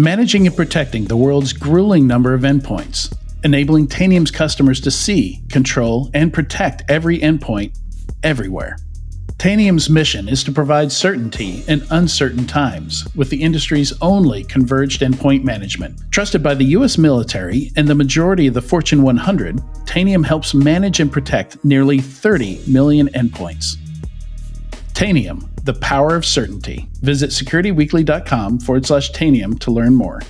managing and protecting the world's grueling number of endpoints, enabling Tanium's customers to see, control, and protect every endpoint everywhere. Tanium's mission is to provide certainty in uncertain times with the industry's only converged endpoint management. Trusted by the US military and the majority of the Fortune 100, Tanium helps manage and protect nearly 30 million endpoints. Tanium, the power of certainty. Visit securityweekly.com/Tanium to learn more.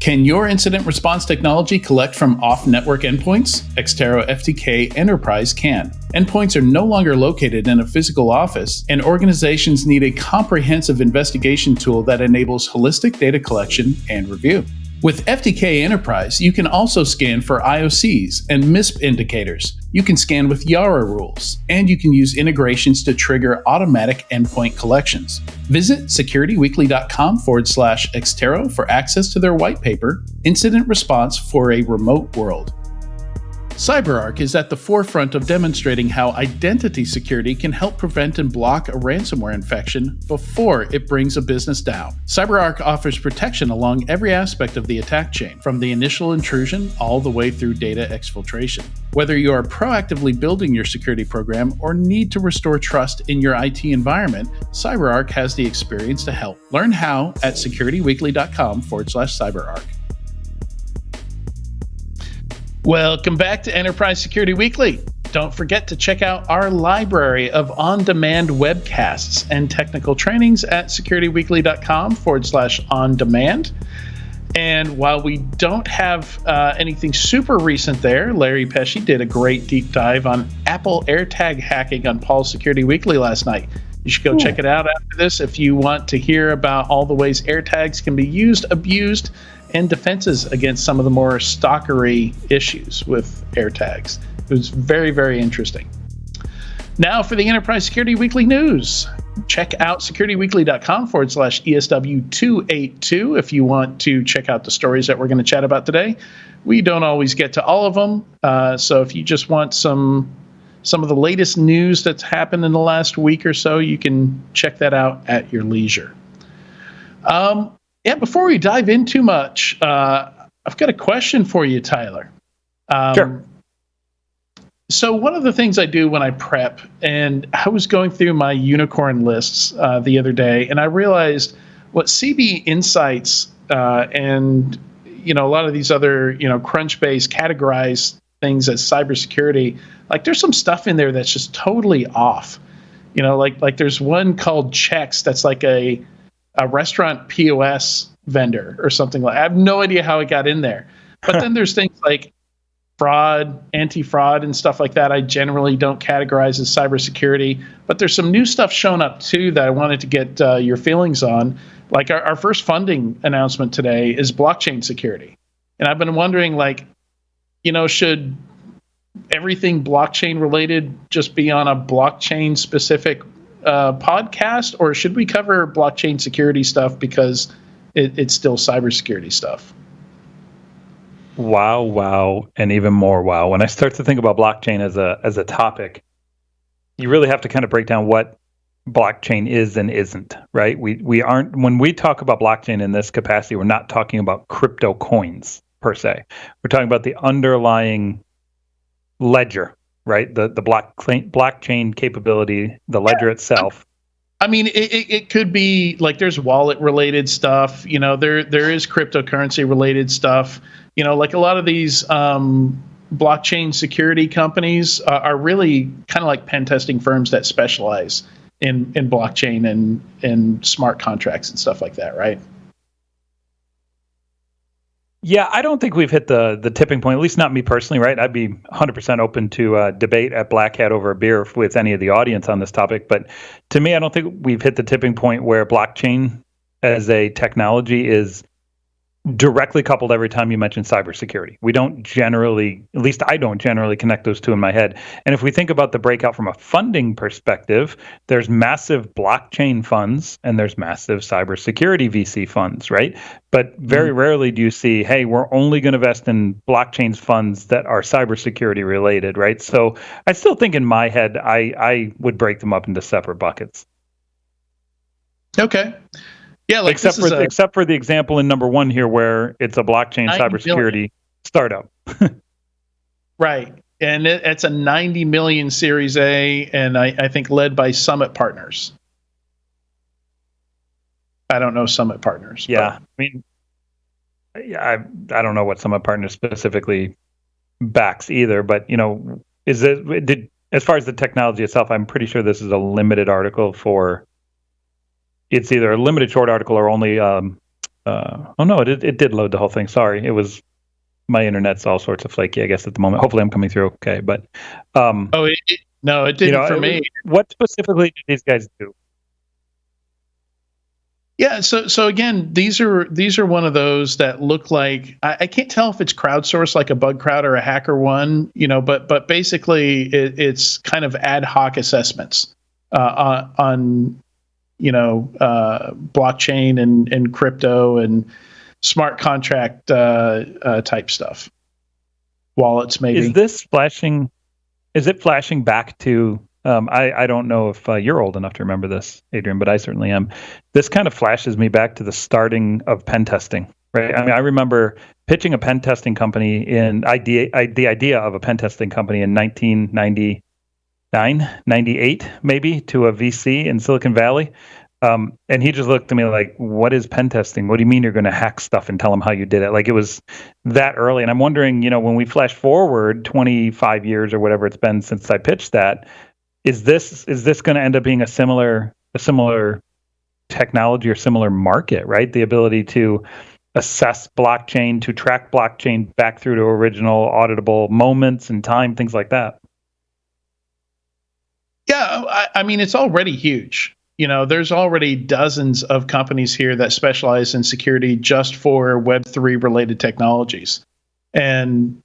Can your incident response technology collect from off-network endpoints? Xtero FTK Enterprise can. Endpoints are no longer located in a physical office, and organizations need a comprehensive investigation tool that enables holistic data collection and review. With FTK Enterprise, you can also scan for IOCs and MISP indicators. You can scan with Yara rules, and you can use integrations to trigger automatic endpoint collections. Visit securityweekly.com/Xtero for access to their white paper, Incident Response for a Remote World. CyberArk is at the forefront of demonstrating how identity security can help prevent and block a ransomware infection before it brings a business down. CyberArk offers protection along every aspect of the attack chain, from the initial intrusion all the way through data exfiltration. Whether you are proactively building your security program or need to restore trust in your IT environment, CyberArk has the experience to help. Learn how at securityweekly.com/CyberArk. Welcome back to Enterprise Security Weekly. Don't forget to check out our library of on-demand webcasts and technical trainings at securityweekly.com/on-demand. And while we don't have anything super recent there, Larry Pesci did a great deep dive on Apple AirTag hacking on Paul's Security Weekly last night. You should go check it out after this if you want to hear about all the ways AirTags can be used, abused, and defenses against some of the more stalkery issues with AirTags. It was very, very interesting. Now for the Enterprise Security Weekly news. Check out securityweekly.com/ESW282 if you want to check out the stories that we're going to chat about today. We don't always get to all of them, so if you just want some of the latest news that's happened in the last week or so, you can check that out at your leisure. Before we dive in too much, I've got a question for you, Tyler. Sure. So one of the things I do when I prep, and I was going through my unicorn lists the other day, and I realized what CB Insights and a lot of these other Crunchbase categorize things as cybersecurity. Like there's some stuff in there that's just totally off. Like there's one called Chex that's like a restaurant POS vendor or something like. I have no idea how it got in there. But then there's things like fraud, anti-fraud, and stuff like that. I generally don't categorize as cybersecurity. But there's some new stuff showing up too that I wanted to get your feelings on. Like our first funding announcement today is blockchain security, and I've been wondering, should everything blockchain related just be on a blockchain specific podcast, or should we cover blockchain security stuff because it's still cybersecurity stuff? Wow, and even more wow. When I start to think about blockchain as a topic, you really have to kind of break down what blockchain is and isn't, right? We aren't, when we talk about blockchain in this capacity, we're not talking about crypto coins per se. We're talking about the underlying ledger, right? The blockchain capability, the ledger itself. I mean, it could be like there's wallet related stuff, there is cryptocurrency related stuff, like a lot of these blockchain security companies are really kind of like pen testing firms that specialize in blockchain and smart contracts and stuff like that, right? Yeah, I don't think we've hit the tipping point, at least not me personally, right? I'd be 100% open to debate at Black Hat over a beer with any of the audience on this topic. But to me, I don't think we've hit the tipping point where blockchain as a technology is directly coupled every time you mention cybersecurity. We don't generally, at least I don't generally connect those two in my head. And if we think about the breakout from a funding perspective, there's massive blockchain funds and there's massive cybersecurity VC funds, right? But very rarely do you see, hey, we're only going to invest in blockchain's funds that are cybersecurity related, right? So I still think in my head, I would break them up into separate buckets. Okay. Yeah, like except this is except for the example in number 1 here, where it's a blockchain 90 million. cybersecurity startup. Right. And it's a 90 million Series A, and I think led by Summit Partners. I don't know Summit Partners. Yeah, I mean, I don't know what Summit Partners specifically backs either, but as far as the technology itself, I'm pretty sure this is a limited article for. It's either a limited short article or only. Oh no, it did load the whole thing. Sorry, it was. My internet's all sorts of flaky, I guess, at the moment. Hopefully I'm coming through okay, but no, it didn't for me. What specifically do these guys do? Yeah, so again, these are one of those that look like I can't tell if it's crowdsourced like a Bug Crowd or a HackerOne, but basically it's kind of ad hoc assessments on blockchain and crypto and smart contract type stuff. Wallets, maybe. Is it flashing back to? I don't know if you're old enough to remember this, Adrian, but I certainly am. This kind of flashes me back to the starting of pen testing, right? I mean, I remember pitching a pen testing company the idea of a pen testing company in 1999, 98, maybe, to a VC in Silicon Valley. And he just looked at me like, what is pen testing? What do you mean you're going to hack stuff and tell them how you did it? Like, it was that early. And I'm wondering, when we flash forward 25 years or whatever it's been since I pitched that, is this going to end up being a similar technology or similar market, right? The ability to assess blockchain, to track blockchain back through to original auditable moments and time, things like that. Yeah, I mean, it's already huge. There's already dozens of companies here that specialize in security just for Web3 related technologies. And,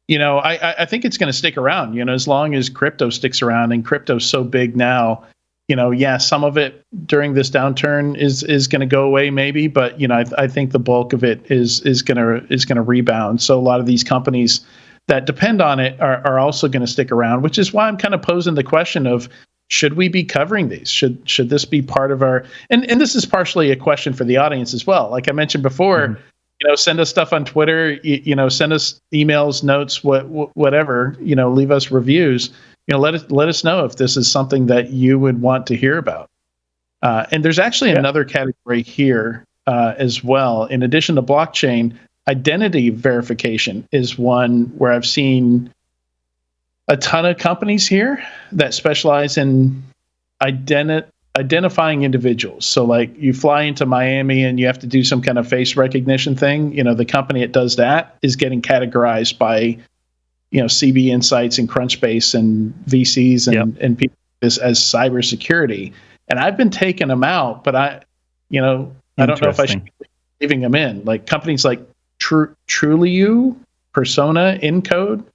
I think it's going to stick around, as long as crypto sticks around, and crypto's so big now, some of it during this downturn is going to go away maybe, but, I think the bulk of it is going to rebound. So a lot of these companies that depend on it are also going to stick around, which is why I'm kind of posing the question of, should we be covering these? Should this be part of our? And this is partially a question for the audience as well. Like I mentioned before, send us stuff on Twitter. Send us emails, notes, whatever. Leave us reviews. Let us know if this is something that you would want to hear about. And there's actually another category here as well. In addition to blockchain, identity verification is one where I've seen a ton of companies here that specialize in identifying individuals. So like you fly into Miami and you have to do some kind of face recognition thing. The company that does that is getting categorized by, CB Insights and Crunchbase and VCs and people this as cybersecurity. And I've been taking them out, but I don't know if I should be leaving them in. Like companies like Trulioo, Persona, Encode,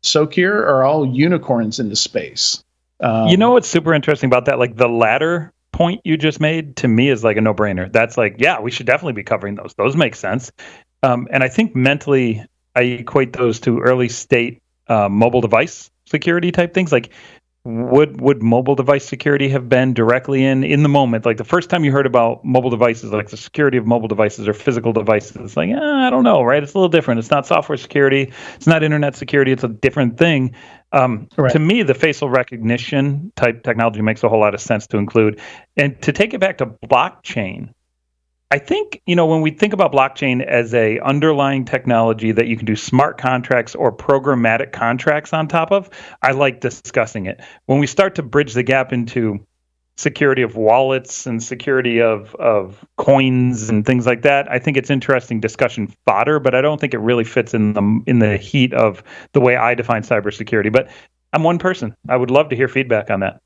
Sotero are all unicorns in the space. What's super interesting about that? Like the latter point you just made to me is like a no-brainer. That's like, yeah, we should definitely be covering those. Those make sense. And I think mentally I equate those to early state mobile device security type things. Like would mobile device security have been directly in the moment? Like the first time you heard about mobile devices, like the security of mobile devices or physical devices, it's like, I don't know, right? It's a little different. It's not software security. It's not internet security. It's a different thing. Right. To me, the facial recognition type technology makes a whole lot of sense to include. And to take it back to blockchain, I think, when we think about blockchain as a underlying technology that you can do smart contracts or programmatic contracts on top of, I like discussing it. When we start to bridge the gap into security of wallets and security of coins and things like that, I think it's interesting discussion fodder, but I don't think it really fits in the heat of the way I define cybersecurity. But I'm one person. I would love to hear feedback on that.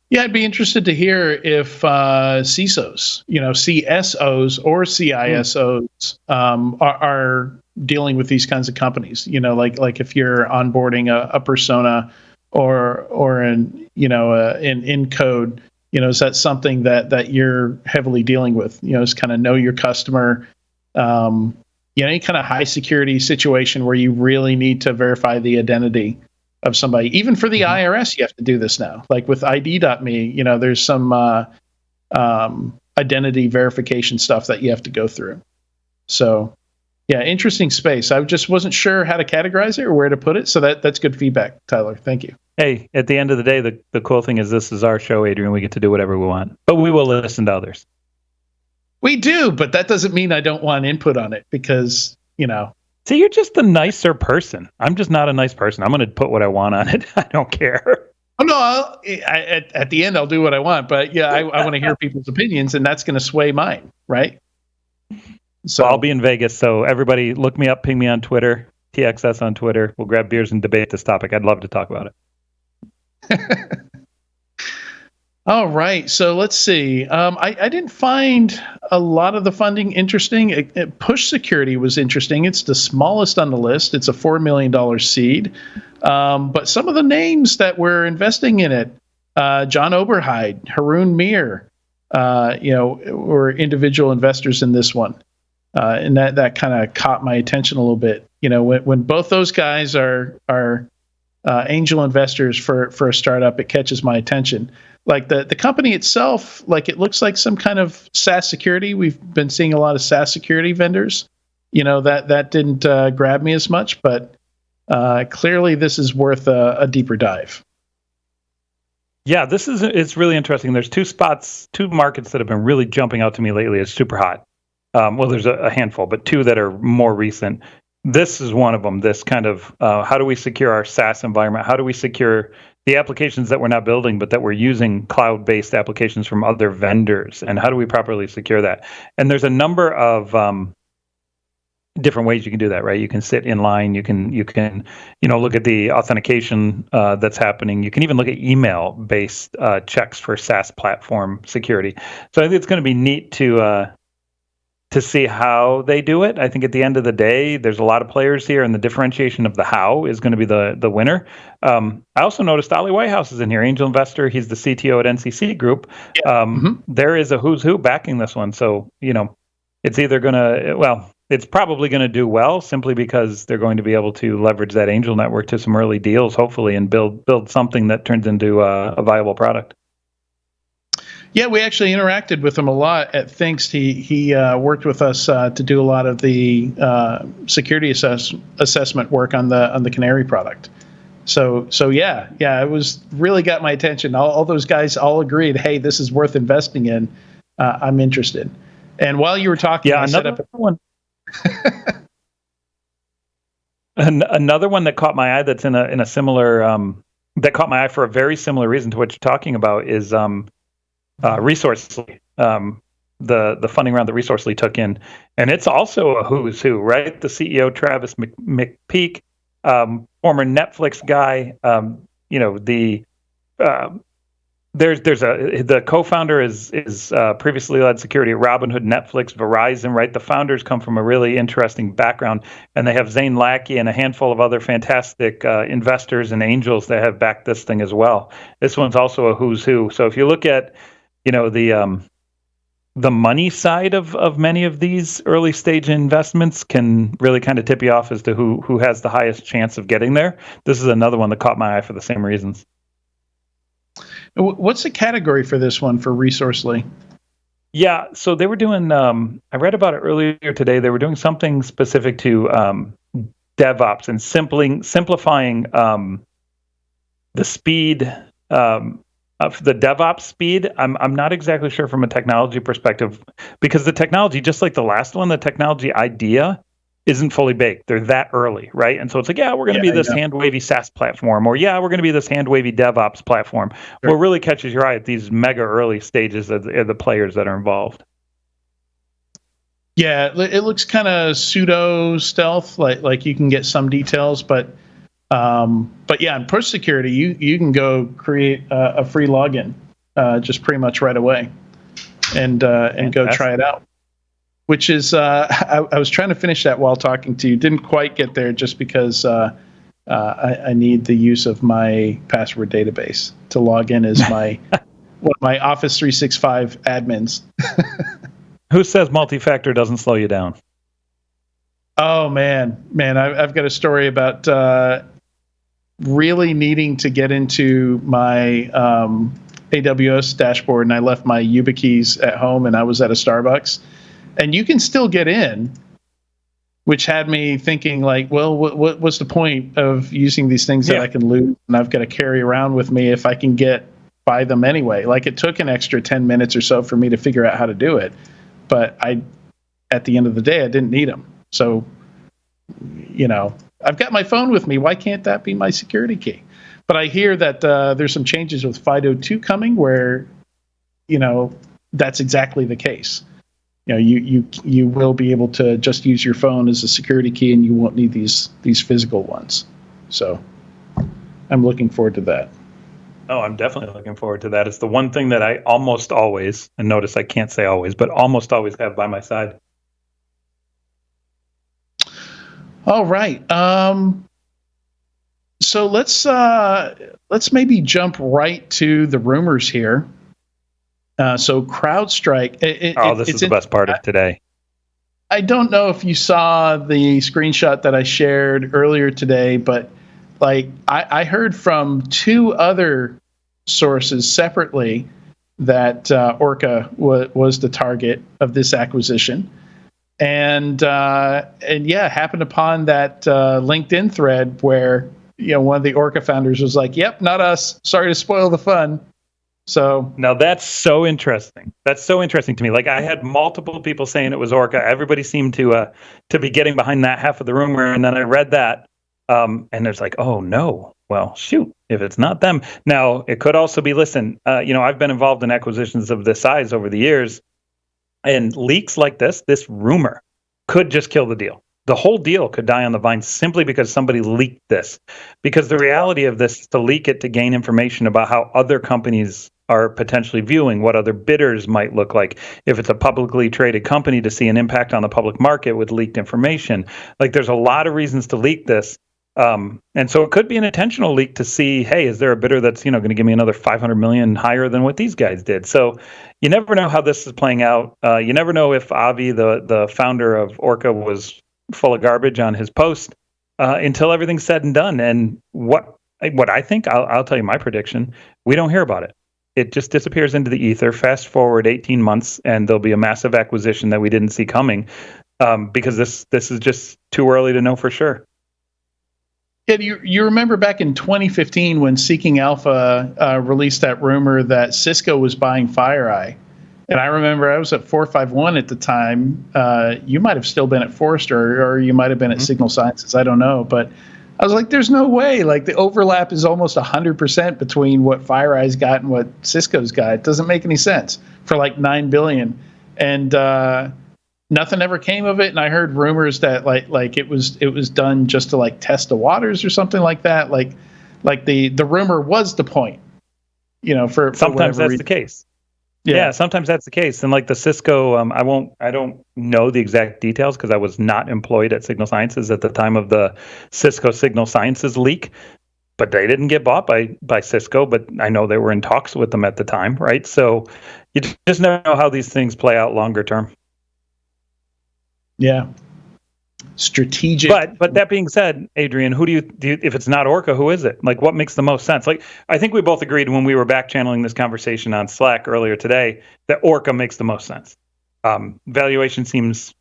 Yeah, I'd be interested to hear if CISOs, CSOs or CISOs are dealing with these kinds of companies. Like if you're onboarding a Persona or an Encode, is that something that you're heavily dealing with? Is kind of know your customer. Any kind of high security situation where you really need to verify the identity of somebody. Even for the IRS, you have to do this now. Like with ID.me, there's some identity verification stuff that you have to go through. So, yeah, interesting space. I just wasn't sure how to categorize it or where to put it. So that's good feedback, Tyler. Thank you. Hey, at the end of the day, the cool thing is this is our show, Adrian. We get to do whatever we want, but we will listen to others. We do, but that doesn't mean I don't want input on it because, See, you're just a nicer person. I'm just not a nice person. I'm going to put what I want on it. I don't care. Oh, no, at the end, I'll do what I want. But yeah, I want to hear people's opinions, and that's going to sway mine, right? So I'll be in Vegas. So everybody look me up, ping me on Twitter, TXS on Twitter. We'll grab beers and debate this topic. I'd love to talk about it. All right. So let's see. I didn't find a lot of the funding interesting. Push Security was interesting. It's the smallest on the list. It's a $4 million seed. But some of the names that were investing in it, John Oberheide, Haroon Mir, were individual investors in this one. And that kind of caught my attention a little bit. When both those guys are angel investors for a startup, it catches my attention. Like the company itself, like it looks like some kind of SaaS security. We've been seeing a lot of SaaS security vendors. That didn't grab me as much, but clearly this is worth a deeper dive. Yeah, it's really interesting. There's two markets that have been really jumping out to me lately as super hot. Well, there's a handful, but two that are more recent. This is one of them. This kind of how do we secure our SaaS environment? How do we secure the applications that we're not building, but that we're using cloud-based applications from other vendors? And how do we properly secure that? And there's a number of different ways you can do that, right? You can sit in line. You can look at the authentication that's happening. You can even look at email-based checks for SaaS platform security. So I think it's going to be neat to see how they do it. I think at the end of the day, there's a lot of players here, and the differentiation of the how is going to be the winner. I also noticed Ollie Whitehouse is in here, angel investor. He's the CTO at NCC Group. There is a who's who backing this one. So, it's either going to, it's probably going to do well simply because they're going to be able to leverage that angel network to some early deals, hopefully, and build something that turns into a viable product. Yeah, we actually interacted with him a lot at Thinkst. He worked with us to do a lot of the security assessment work on the Canary product. So yeah, it was really got my attention. All those guys all agreed, hey, this is worth investing in. I'm interested. And while you were talking, I set up one. Another one that caught my eye that's in a similar that caught my eye for a very similar reason to what you're talking about is Resourcely, the funding round that Resourcely took in, and it's also a who's who, right? The CEO Travis McPeak, former Netflix guy. The co-founder is previously led security at Robinhood, Netflix, Verizon, right? The founders come from a really interesting background, and they have Zane Lackey and a handful of other fantastic investors and angels that have backed this thing as well. This one's also a who's who. So if you look at the money side of many of these early stage investments can really kind of tip you off as to who has the highest chance of getting there. This is another one that caught my eye for the same reasons. What's the category for this one for Resourcely? Yeah, so they were doing, I read about it earlier today. They were doing something specific to DevOps and simplifying the speed of the DevOps speed. I'm not exactly sure from a technology perspective, because the technology, just like the last one, the technology idea isn't fully baked. They're that early, right? And so it's like, we're going to be this hand-wavy SaaS platform, or we're going to be this hand-wavy DevOps platform. Sure. What really catches your eye at these mega early stages are the players that are involved. Yeah, it looks kind of pseudo stealth, like you can get some details, but yeah, in Push Security, you can go create a free login just pretty much right away, and go try it out. Which is I was trying to finish that while talking to you. Didn't quite get there just because I need the use of my password database to log in as one of my Office 365 admins. Who says multi-factor doesn't slow you down? Oh man, I've got a story about really needing to get into my AWS dashboard and I left my YubiKeys at home and I was at a Starbucks, and you can still get in, which had me thinking like, well, what's the point of using these things that I can lose and I've got to carry around with me if I can get by them anyway? Like, it took an extra 10 minutes or so for me to figure out how to do it, but at the end of the day, I didn't need them. So, I've got my phone with me. Why can't that be my security key? But I hear that there's some changes with FIDO2 coming where, that's exactly the case. You will be able to just use your phone as a security key, and you won't need these physical ones. So I'm looking forward to that. Oh, I'm definitely looking forward to that. It's the one thing that I almost always, and notice I can't say always, but almost always have by my side. All right. So let's maybe jump right to the rumors here. So CrowdStrike. This is the best part of today. I don't know if you saw the screenshot that I shared earlier today, but I heard from two other sources separately that Orca was the target of this acquisition. And happened upon that LinkedIn thread where one of the Orca founders was like, "Yep, not us. Sorry to spoil the fun." So now that's so interesting. That's so interesting to me. Like, I had multiple people saying it was Orca. Everybody seemed to be getting behind that half of the rumor, and then I read that, and there's like, oh no. Well, shoot, if it's not them. Now it could also be. Listen, I've been involved in acquisitions of this size over the years. And leaks like this rumor, could just kill the deal. The whole deal could die on the vine simply because somebody leaked this. Because the reality of this is to leak it to gain information about how other companies are potentially viewing, what other bidders might look like. If it's a publicly traded company, to see an impact on the public market with leaked information. Like, there's a lot of reasons to leak this. And so it could be an intentional leak to see, hey, is there a bidder that's, going to give me another 500 million higher than what these guys did? So you never know how this is playing out. You never know if Avi, the founder of Orca, was full of garbage on his post until everything's said and done. And what I think, I'll tell you my prediction, we don't hear about it. It just disappears into the ether. Fast forward 18 months, and there'll be a massive acquisition that we didn't see coming because this is just too early to know for sure. Yeah, you remember back in 2015 when Seeking Alpha released that rumor that Cisco was buying FireEye, and I remember I was at 451 at the time. You might have still been at Forrester, or you might have been at Signal Sciences. I don't know, but I was like, "There's no way! Like, the overlap is almost 100% between what FireEye's got and what Cisco's got. It doesn't make any sense for like $9 billion." And nothing ever came of it, and I heard rumors that like it was done just to like test the waters or something like that. Like the rumor was the point, for sometimes that's the case. Yeah, sometimes that's the case. And like the Cisco, I don't know the exact details because I was not employed at Signal Sciences at the time of the Cisco Signal Sciences leak. But they didn't get bought by Cisco, but I know they were in talks with them at the time, right? So you just never know how these things play out longer term. Yeah. Strategic. But that being said, Adrian, who do you if it's not Orca, who is it? Like, what makes the most sense? Like, I think we both agreed when we were back channeling this conversation on Slack earlier today that Orca makes the most sense. Valuation seems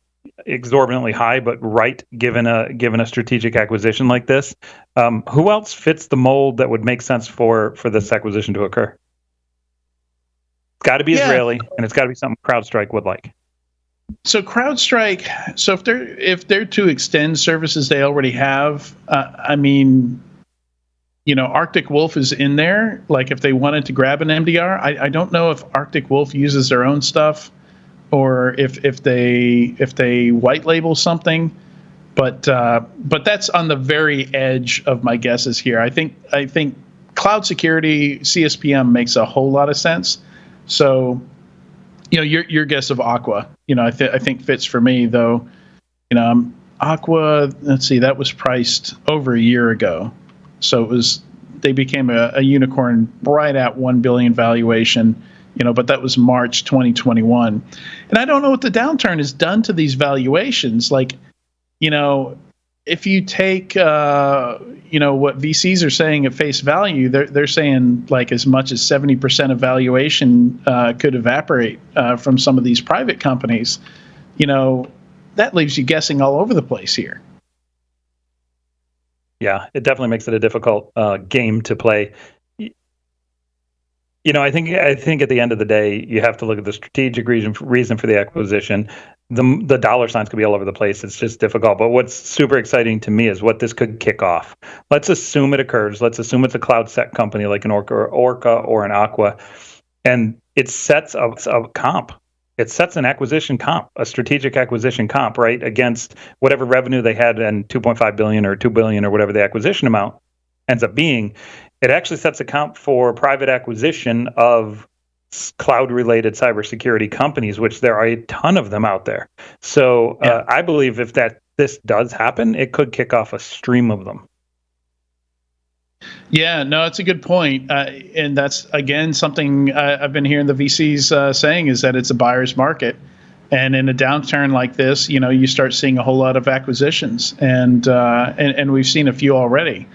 exorbitantly high, but right given a strategic acquisition like this. Who else fits the mold that would make sense for this acquisition to occur? It's got to be Israeli, and it's got to be something CrowdStrike would like. So CrowdStrike, so if they're to extend services they already have, Arctic Wolf is in there. Like, if they wanted to grab an MDR, I don't know if Arctic Wolf uses their own stuff or if they white label something, but that's on the very edge of my guesses here. I think cloud security CSPM makes a whole lot of sense. So, your guess of Aqua, I think fits for me, though. Aqua, let's see, that was priced over a year ago. So they became a unicorn right at $1 billion valuation, but that was March 2021. And I don't know what the downturn has done to these valuations. Like, if you take what VCs are saying at face value, they're saying like as much as 70% of valuation could evaporate from some of these private companies. That leaves you guessing all over the place here. Yeah, it definitely makes it a difficult game to play. I think at the end of the day, you have to look at the strategic reason for the acquisition. The dollar signs could be all over the place. It's just difficult. But what's super exciting to me is what this could kick off. Let's assume it occurs. Let's assume it's a cloud sec company like an Orca or an Aqua, and it sets a comp. It sets an acquisition comp, a strategic acquisition comp, right, against whatever revenue they had and 2.5 billion or 2 billion or whatever the acquisition amount ends up being. It actually sets a comp for private acquisition of cloud-related cybersecurity companies, which there are a ton of them out there. So I believe if this does happen, it could kick off a stream of them. Yeah, no, it's a good point. And that's, again, something I've been hearing the VCs saying is that it's a buyer's market. And in a downturn like this, you start seeing a whole lot of acquisitions. And we've seen a few already.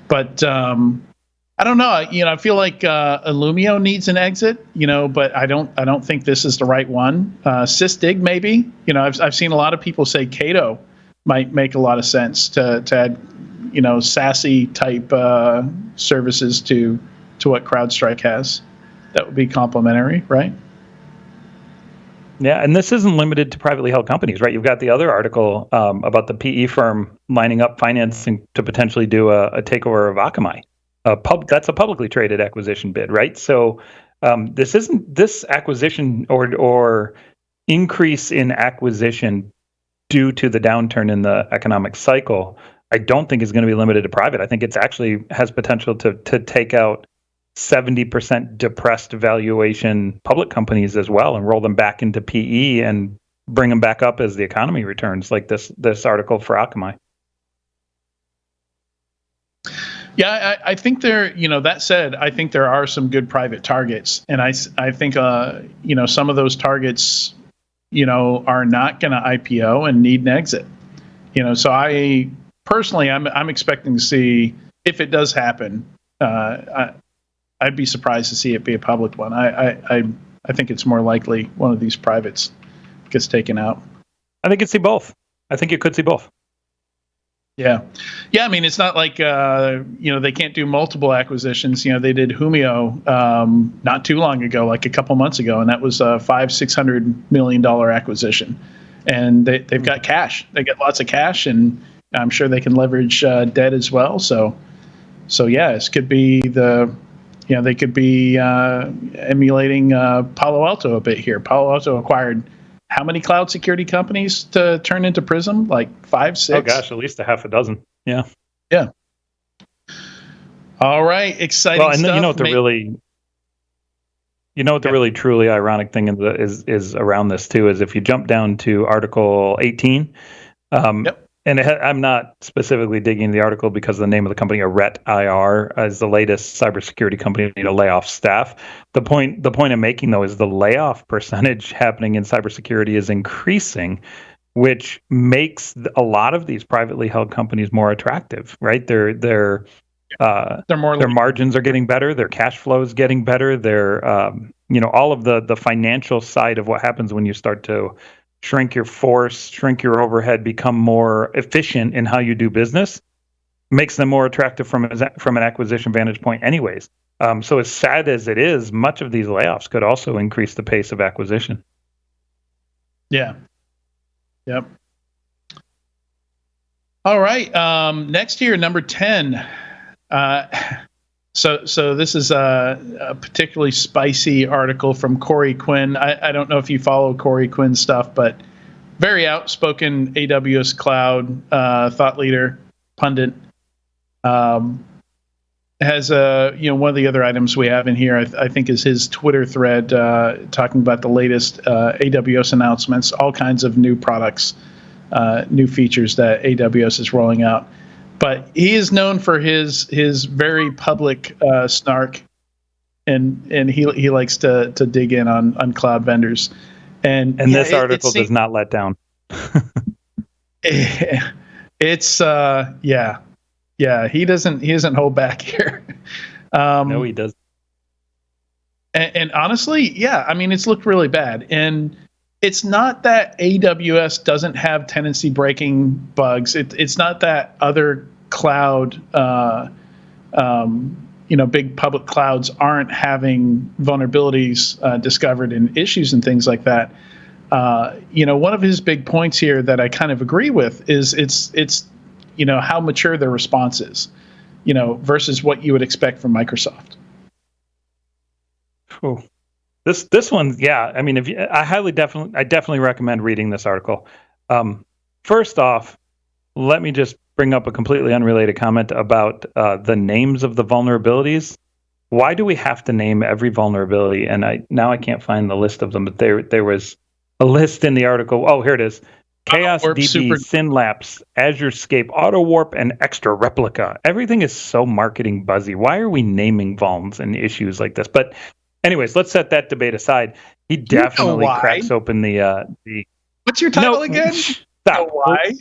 But I don't know. I feel like Illumio needs an exit. But I don't think this is the right one. Sysdig maybe. I've seen a lot of people say Cato might make a lot of sense to add, SASE type services to what CrowdStrike has. That would be complementary, right? Yeah, and this isn't limited to privately held companies, right? You've got the other article about the PE firm lining up financing to potentially do a takeover of Akamai. That's a publicly traded acquisition bid, right? So this acquisition or increase in acquisition due to the downturn in the economic cycle, I don't think is going to be limited to private. I think it's actually has potential to take out 70% depressed valuation public companies as well and roll them back into PE and bring them back up as the economy returns, like this article for Akamai. Yeah, I think that said, I think there are some good private targets. And I think, some of those targets, are not going to IPO and need an exit. So I personally, I'm expecting to see, if it does happen, I'd be surprised to see it be a public one. I think it's more likely one of these privates gets taken out. I think you'd see both. I think you could see both. Yeah. I mean, it's not like they can't do multiple acquisitions. They did Humio not too long ago, like a couple months ago, and that was a $500-600 million acquisition. And they've got cash. They get lots of cash, and I'm sure they can leverage debt as well. So yeah, this could be they could be emulating Palo Alto a bit here. Palo Alto acquired how many cloud security companies to turn into Prism? Like 5, 6? Oh gosh, at least a half a dozen. Yeah. All right, exciting stuff. Well, and the really truly ironic thing is around this too is if you jump down to Article 18. And I'm not specifically digging the article because the name of the company, Arret IR, is the latest cybersecurity company to lay off staff. The point I'm making, though, is the layoff percentage happening in cybersecurity is increasing, which makes a lot of these privately held companies more attractive, right? Their margins are getting better, their cash flow is getting better, their all of the financial side of what happens when you start to shrink your force, shrink your overhead, become more efficient in how you do business, makes them more attractive from an acquisition vantage point anyways. So as sad as it is, much of these layoffs could also increase the pace of acquisition. Yeah. Yep. All right. Next here, number 10. So this is a particularly spicy article from Corey Quinn. I don't know if you follow Corey Quinn's stuff, but very outspoken AWS cloud thought leader, pundit. Has one of the other items we have in here, I think, is his Twitter thread talking about the latest AWS announcements, all kinds of new products, new features that AWS is rolling out. But he is known for his very public snark, and he likes to dig in on cloud vendors. And this article does not let down. It's yeah. He doesn't hold back here. No, he does. And honestly, yeah, I mean, it's looked really bad. And it's not that AWS doesn't have tenancy breaking bugs. It's not that other cloud, big public clouds aren't having vulnerabilities discovered and issues and things like that. One of his big points here that I kind of agree with is it's how mature their response is, versus what you would expect from Microsoft. Ooh. This one, yeah. I mean, I definitely recommend reading this article. First off, let me just bring up a completely unrelated comment about the names of the vulnerabilities. Why do we have to name every vulnerability? And I can't find the list of them, but there was a list in the article. Oh, here it is. Chaos DB, Synlapse, AzureScape, Auto Warp, and Extra Replica. Everything is so marketing buzzy. Why are we naming vulns and issues like this? But anyways, let's set that debate aside. He definitely cracks open the. What's your title again? Stop. Why?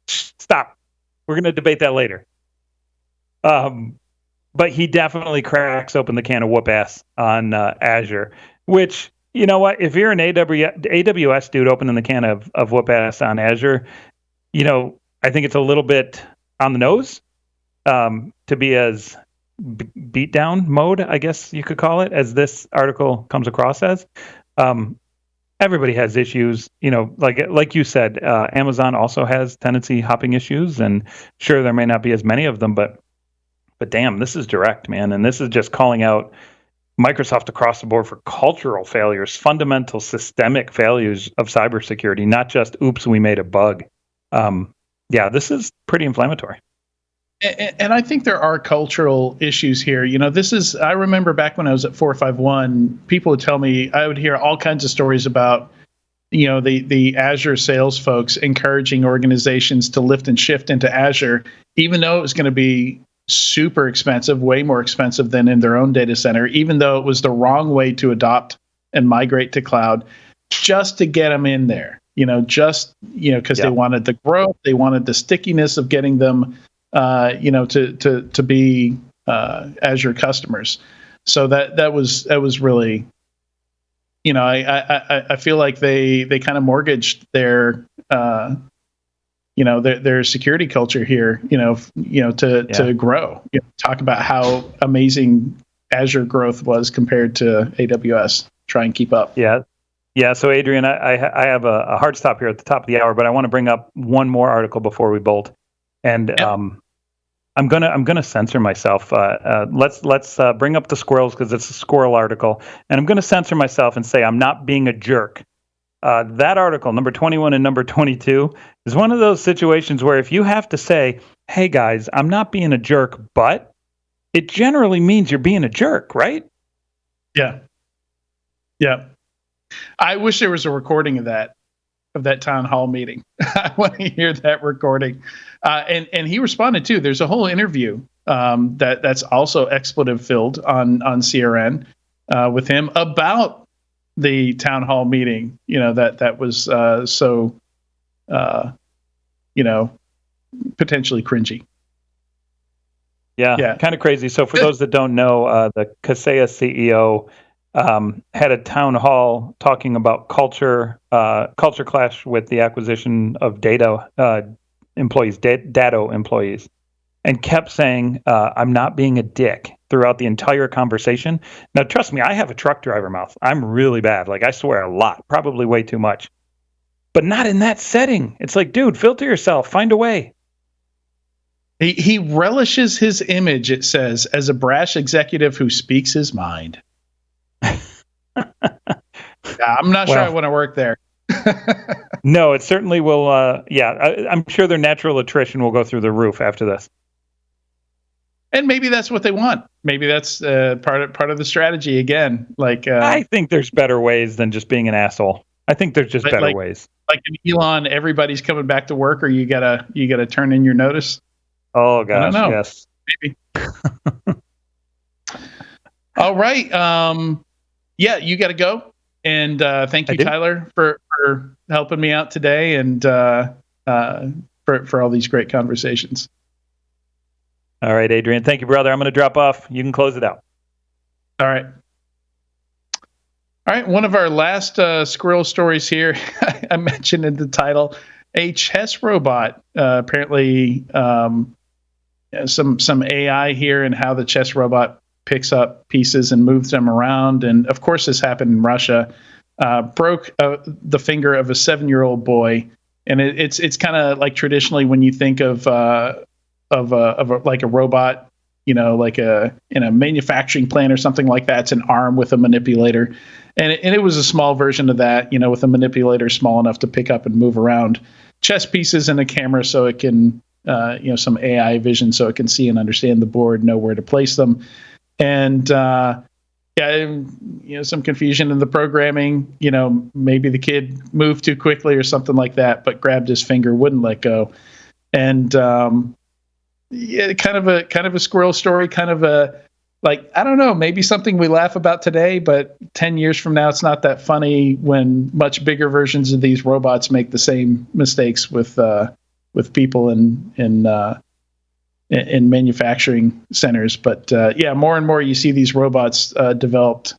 Stop. We're going to debate that later. But he definitely cracks open the can of whoop ass on Azure, which, you know what? If you're an AWS dude opening the can of whoop ass on Azure, I think it's a little bit on the nose to be as beatdown mode, I guess you could call it, as this article comes across as. Everybody has issues, like you said, Amazon also has tenancy hopping issues, and sure, there may not be as many of them, but damn, this is direct, man. And this is just calling out Microsoft across the board for cultural failures, fundamental systemic failures of cybersecurity, not just, oops, we made a bug. This is pretty inflammatory. And I think there are cultural issues here. I remember back when I was at 451, people would tell me, I would hear all kinds of stories about, the Azure sales folks encouraging organizations to lift and shift into Azure, even though it was going to be super expensive, way more expensive than in their own data center, even though it was the wrong way to adopt and migrate to cloud, just to get them in there, because they wanted the growth, they wanted the stickiness of getting them, to be Azure customers. So that was really, I feel like they kind of mortgaged their their security culture here, to grow. Talk about how amazing Azure growth was compared to AWS. Try and keep up. Yeah. So Adrian, I have a hard stop here at the top of the hour, but I want to bring up one more article before we bolt. And I'm gonna censor myself. Let's bring up the squirrels because it's a squirrel article, and I'm gonna censor myself and say I'm not being a jerk. That article, number 21 and number 22, is one of those situations where if you have to say, "Hey guys, I'm not being a jerk," but it generally means you're being a jerk, right? Yeah. I wish there was a recording of that town hall meeting. I want to hear that recording. And he responded too. There's a whole interview that's also expletive filled on CRN with him about the town hall meeting. That was potentially cringy. Yeah, kind of crazy. So for those that don't know, the Kaseya CEO had a town hall talking about culture clash with the acquisition of data employees, Datto employees, and kept saying, "I'm not being a dick" throughout the entire conversation. Now, trust me, I have a truck driver mouth. I'm really bad. Like, I swear a lot, probably way too much, but not in that setting. It's like, dude, filter yourself, find a way. He relishes his image, it says, as a brash executive who speaks his mind. I'm not sure I want to work there. No, it certainly will. I'm sure their natural attrition will go through the roof after this. And maybe that's what they want. Maybe that's part of the strategy again. I think there's better ways than just being an asshole. I think there's just better ways. Like in Elon, everybody's coming back to work, or you gotta turn in your notice. Oh gosh, yes. Maybe. All right. You got to go. And thank you, Tyler, for helping me out today and for all these great conversations. All right, Adrian. Thank you, brother. I'm going to drop off. You can close it out. All right. All right. One of our last squirrel stories here, I mentioned in the title, a chess robot. Apparently, some AI here and how the chess robot picks up pieces and moves them around. And of course, this happened in Russia. Broke the finger of a 7-year-old boy. And it's kind of like traditionally when you think of like a robot, like in a manufacturing plant or something like that, it's an arm with a manipulator. And it was a small version of that, with a manipulator small enough to pick up and move around chess pieces and a camera so it can, some AI vision so it can see and understand the board, know where to place them. And, some confusion in the programming, maybe the kid moved too quickly or something like that, but grabbed his finger, wouldn't let go. And, kind of a squirrel story, kind of a, like, I don't know, maybe something we laugh about today, but 10 years from now, it's not that funny when much bigger versions of these robots make the same mistakes with people in manufacturing centers. But more and more you see these robots developed.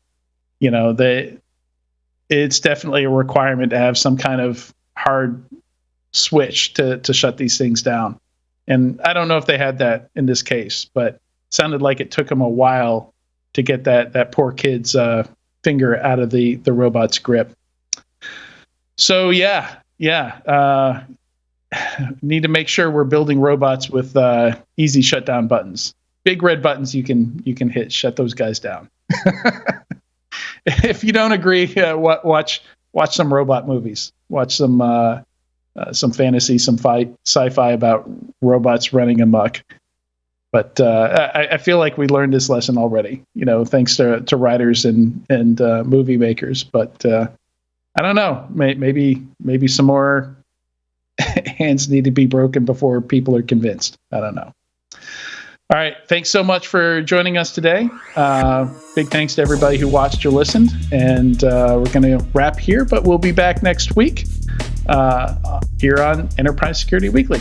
It's definitely a requirement to have some kind of hard switch to shut these things down. And I don't know if they had that in this case, but it sounded like it took them a while to get that poor kid's finger out of the robot's grip. So need to make sure we're building robots with easy shutdown buttons. Big red buttons you can hit, shut those guys down. If you don't agree, watch some robot movies. Watch some fantasy, some sci-fi about robots running amok. But I feel like we learned this lesson already, thanks to writers and movie makers. But I don't know, maybe some more hands need to be broken before people are convinced. I don't know. All right. Thanks so much for joining us today. Big thanks to everybody who watched or listened. And we're going to wrap here, but we'll be back next week here on Enterprise Security Weekly.